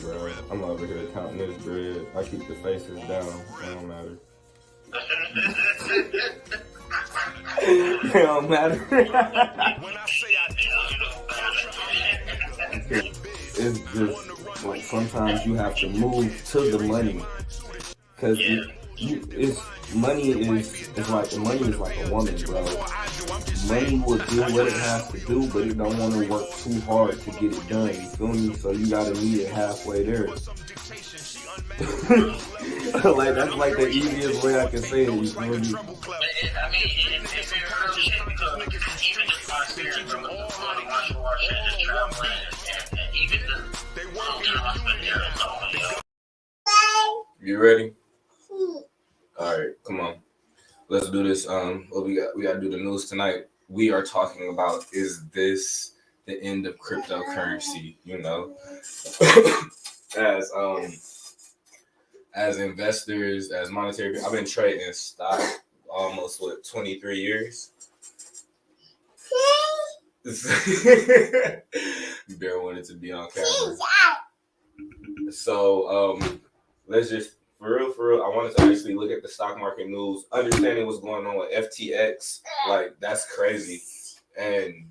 Bro, I'm over here counting this bread. I keep the faces down. It don't matter. It don't matter. It's just like sometimes you have to move to the money, because it's money is like a woman, bro. Money will do what it has to do, but it don't want to work too hard to get it done. You feel me? So you gotta meet it halfway there. Like that's like the easiest way I can say it. You feel me? I mean, it's a real shit because even just my experience from the martial arts and just traveling and even the little time I spent there and stuff. You ready? All right, come on. Let's do this. What we got? We got to do the news tonight. We are talking about, is this the end of cryptocurrency? You know, as investors, as monetary, I've been trading stock almost 23 years. Bear wanted to be on camera. So let's just for real, I wanted to actually look at the stock market news, understanding what's going on with FTX. Like, that's crazy. And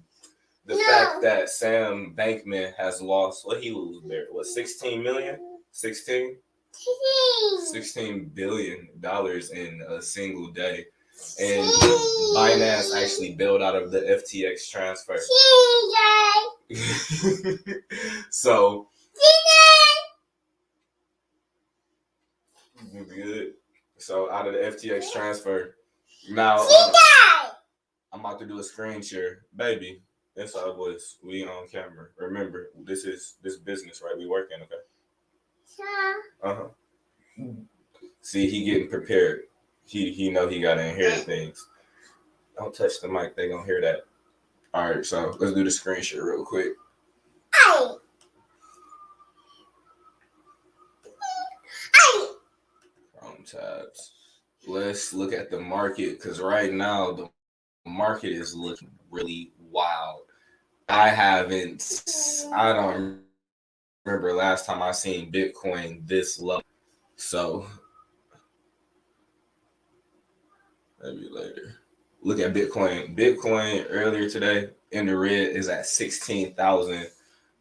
the fact that Sam Bankman has lost, what he lose there? What, 16 million? 16 billion dollars in a single day. And Binance actually bailed out of the FTX transfer. So good. So out of the FTX transfer, now I'm about to do a screen share, baby. That's our voice. We on camera. Remember, this business, right? We working, okay? See, he getting prepared. He know he gotta inherit things. Don't touch the mic. They gonna hear that. All right, so let's do the screen share real quick. Chrome tabs. Let's look at the market, because right now the market is looking really wild. I don't remember last time I seen Bitcoin this low. So maybe later. Look at Bitcoin. Bitcoin earlier today in the red is at 16,000.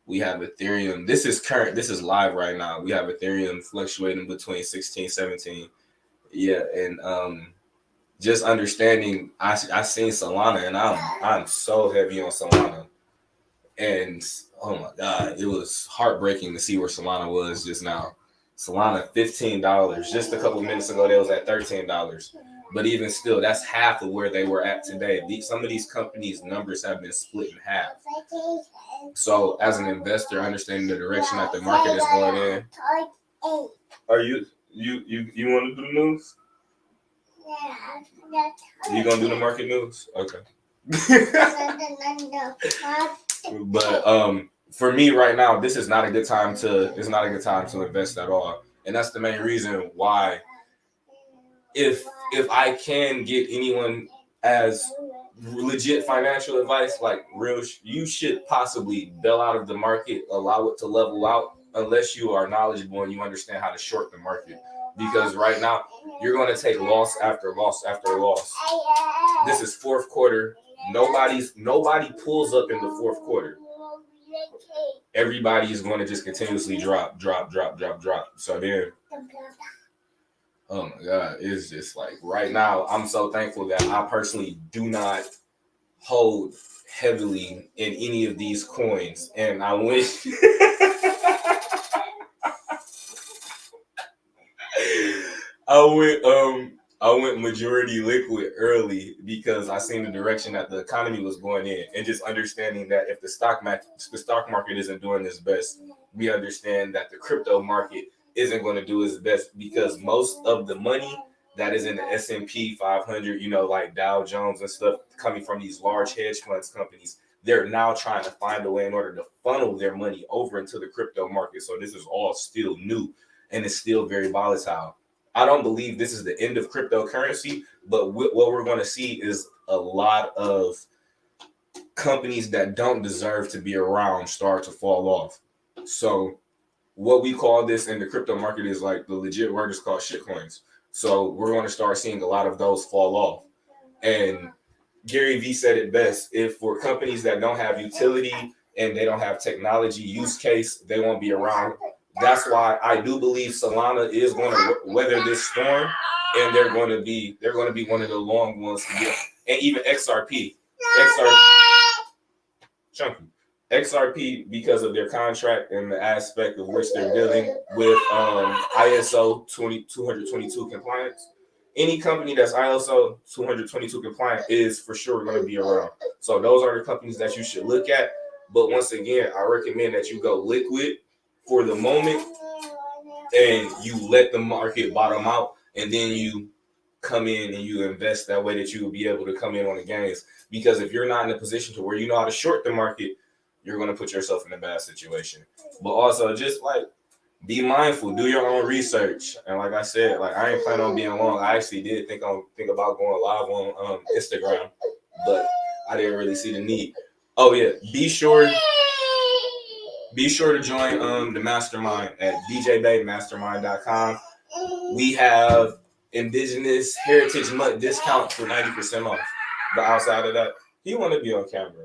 We have Ethereum. This is current. This is live right now. We have Ethereum fluctuating between 16, 17. Yeah, and just understanding, I seen Solana, and I'm so heavy on Solana, and oh my god, it was heartbreaking to see where Solana was just now. Solana $15. Just a couple minutes ago, they was at $13. But even still, that's half of where they were at today. Some of these companies' numbers have been split in half. So, as an investor, understanding the direction that the market is going in. Are you want to do the news? You gonna do the market news? Okay. But for me right now, this is not a good time to. It's not a good time to invest at all, and that's the main reason why. If I can get anyone as legit financial advice, like real, you should possibly bail out of the market, allow it to level out, unless you are knowledgeable and you understand how to short the market. Because right now you're going to take loss after loss after loss. This is fourth quarter. Nobody pulls up in the fourth quarter. Everybody is going to just continuously drop. So then, oh my God, it's just like right now, I'm so thankful that I personally do not hold heavily in any of these coins. And I wish I went majority liquid early because I seen the direction that the economy was going in, and just understanding that if the stock market isn't doing its best, we understand that the crypto market isn't going to do its best, because most of the money that is in the S&P 500, like Dow Jones and stuff, coming from these large hedge funds companies, they're now trying to find a way in order to funnel their money over into the crypto market. So this is all still new, and it's still very volatile. I don't believe this is the end of cryptocurrency, but what we're going to see is a lot of companies that don't deserve to be around start to fall off. So what we call this in the crypto market is like the legit word is called shitcoins. So we're going to start seeing a lot of those fall off. And Gary Vee said it best: if for companies that don't have utility and they don't have technology use case, they won't be around. That's why I do believe Solana is going to weather this storm, and they're going to be one of the long ones to get. And even XRP, chunky. XRP, because of their contract and the aspect of which they're dealing with ISO 222 compliance. Any company that's ISO 222 compliant is for sure going to be around. So those are the companies that you should look at. But once again, I recommend that you go liquid for the moment and you let the market bottom out, and then you come in and you invest that way that you will be able to come in on the gains. Because if you're not in a position to where you know how to short the market, you're going to put yourself in a bad situation. But also just like be mindful, do your own research. And like I said, like I ain't planning on being long. I actually did think about going live on Instagram, but I didn't really see the need. Oh yeah, be sure to join the mastermind at djbaymastermind.com. We have Indigenous Heritage Month discount for 90% off. But outside of that, he want to be on camera.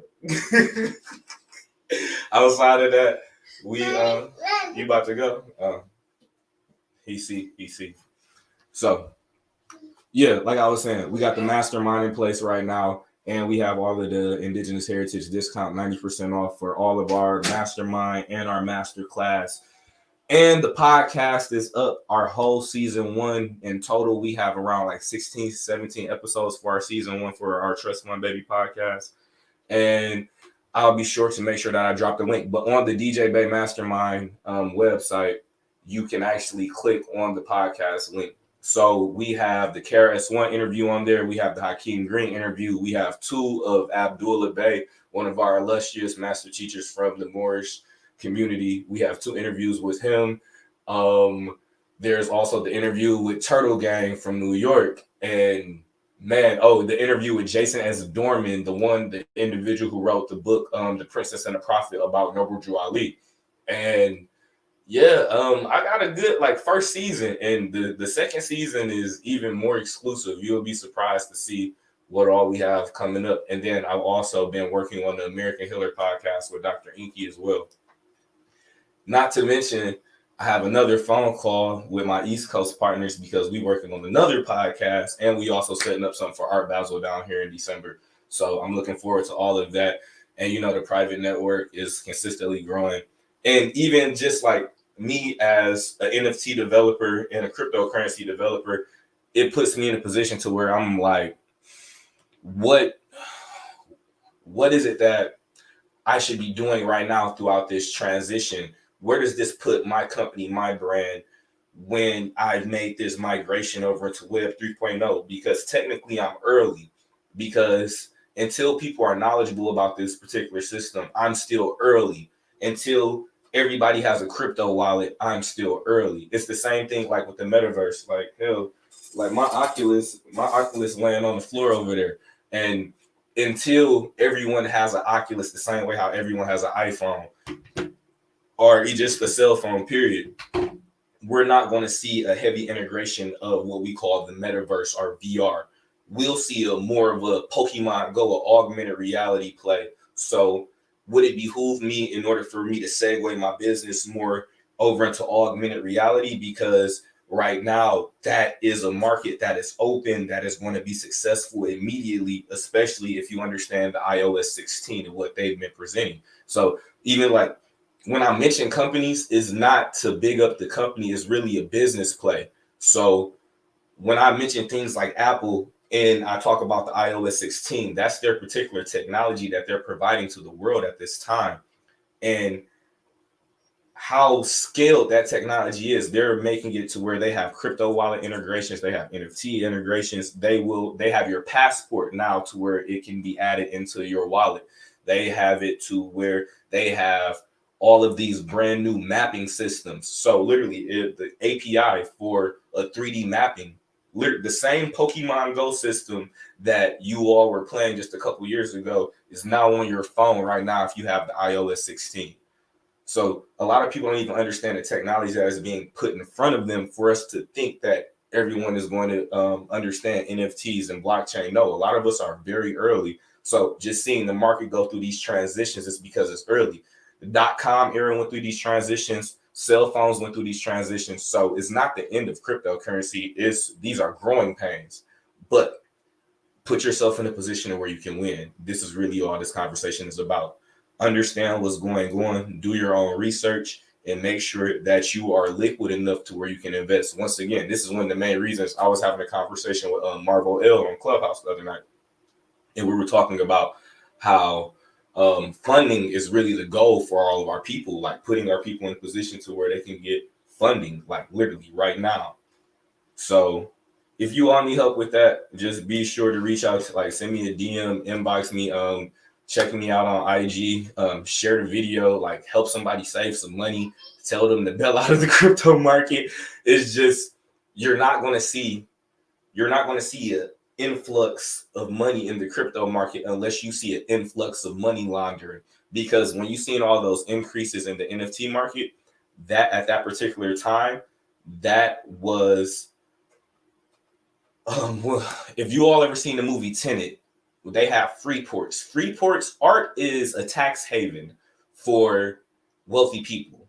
Outside of that, we you about to go? He see. So yeah, like I was saying, we got the mastermind in place right now, and we have all of the Indigenous Heritage discount 90% off for all of our mastermind and our master class. And the podcast is up. Our whole season 1 in total, we have around like 16, 17 episodes for our season 1 for our Trustfundbaby podcast. And I'll be sure to make sure that I drop the link. But on the DJ Bay Mastermind website, you can actually click on the podcast link. So we have the KRS-One interview on there. We have the Hakeem Green interview. We have 2 of Abdullah Bay, one of our illustrious master teachers from the Moorish community. We have 2 interviews with him. There's also the interview with Turtle Gang from New York. And man, the interview with Jason S. Dorman, the individual who wrote the book, The Princess and the Prophet, about Noble Drew Ali. And yeah, I got a good first season, and the second season is even more exclusive. You'll be surprised to see what all we have coming up. And then I've also been working on the American Healer podcast with Dr. Inky as well. Not to mention, I have another phone call with my East Coast partners because we're working on another podcast, and we also setting up something for Art Basel down here in December. So I'm looking forward to all of that. And the private network is consistently growing. And even just like me as an NFT developer and a cryptocurrency developer, it puts me in a position to where I'm like, what is it that I should be doing right now throughout this transition? Where does this put my company, my brand, when I've made this migration over to Web 3.0? Because technically I'm early, because until people are knowledgeable about this particular system, I'm still early. Until everybody has a crypto wallet, I'm still early. It's the same thing like with the metaverse. Like hell, like my Oculus laying on the floor over there. And until everyone has an Oculus the same way how everyone has an iPhone or just a cell phone, period, we're not going to see a heavy integration of what we call the metaverse or VR. We'll see more of a Pokemon Go, an augmented reality play. So would it behoove me, in order for me to segue my business more over into augmented reality? Because right now, that is a market that is open, that is going to be successful immediately, especially if you understand the iOS 16 and what they've been presenting. So even like when I mention companies, is not to big up the company, is really a business play. So when I mention things like Apple and I talk about the iOS 16, that's their particular technology that they're providing to the world at this time. And how scaled that technology is, they're making it to where they have crypto wallet integrations, they have NFT integrations, they have your passport now to where it can be added into your wallet. They have it to where they have all of these brand new mapping systems. So literally the API for a 3D mapping The same Pokemon Go system that you all were playing just a couple years ago is now on your phone right now if you have the iOS 16. So a lot of people don't even understand the technology that is being put in front of them for us to think that everyone is going to understand NFTs and blockchain. No, a lot of us are very early. So just seeing the market go through these transitions is because it's early. The .com era went through these transitions. Cell phones went through these transitions. So it's not the end of cryptocurrency. These are growing pains. But put yourself in a position where you can win. This is really all this conversation is about. Understand what's going on, do your own research, and make sure that you are liquid enough to where you can invest. Once again, this is one of the main reasons I was having a conversation with Marvel L on Clubhouse the other night. And we were talking about how funding is really the goal for all of our people, like putting our people in a position to where they can get funding, like literally right now. So if you all need help with that, just be sure to reach out to, like, send me a DM, inbox me, check me out on IG, share the video, like help somebody save some money, tell them to bail out of the crypto market. It's just, you're not going to see an influx of money in the crypto market unless you see an influx of money laundering. Because when you seen all those increases in the NFT market, that at that particular time, that was if you all ever seen the movie Tenet, they have free ports. Free ports, art is a tax haven for wealthy people.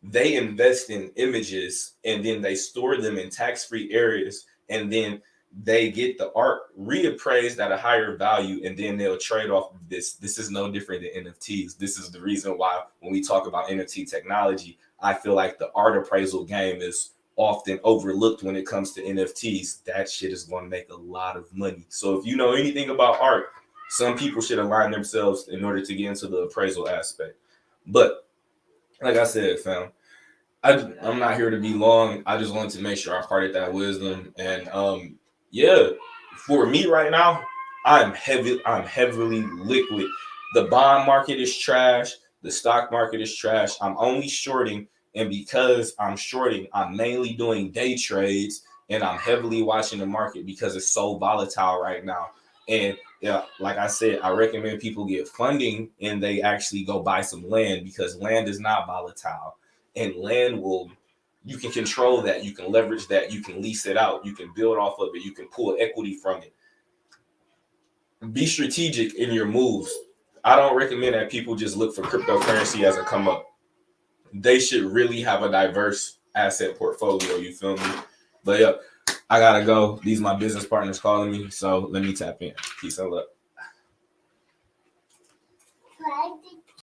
They invest in images and then they store them in tax-free areas, and then they get the art reappraised at a higher value, and then they'll trade off of this. This is no different than NFTs. This is the reason why when we talk about NFT technology, I feel like the art appraisal game is often overlooked when it comes to NFTs. That shit is going to make a lot of money. So if you know anything about art, some people should align themselves in order to get into the appraisal aspect. But like I said, fam, I'm not here to be long. I just wanted to make sure I imparted that wisdom. And yeah, for me right now, I'm heavily liquid. The bond market is trash. The stock market is trash. I'm only shorting, and because I'm shorting, I'm mainly doing day trades, and I'm heavily watching the market because it's so volatile right now. And yeah, like I said, I recommend people get funding and they actually go buy some land, because land is not volatile, and land will, you can control that, you can leverage that, you can lease it out, you can build off of it, you can pull equity from it. Be strategic in your moves. I don't recommend that people just look for cryptocurrency as a come up. They should really have a diverse asset portfolio, you feel me? But yeah, I gotta go. These are my business partners calling me, so let me tap in. Peace and love.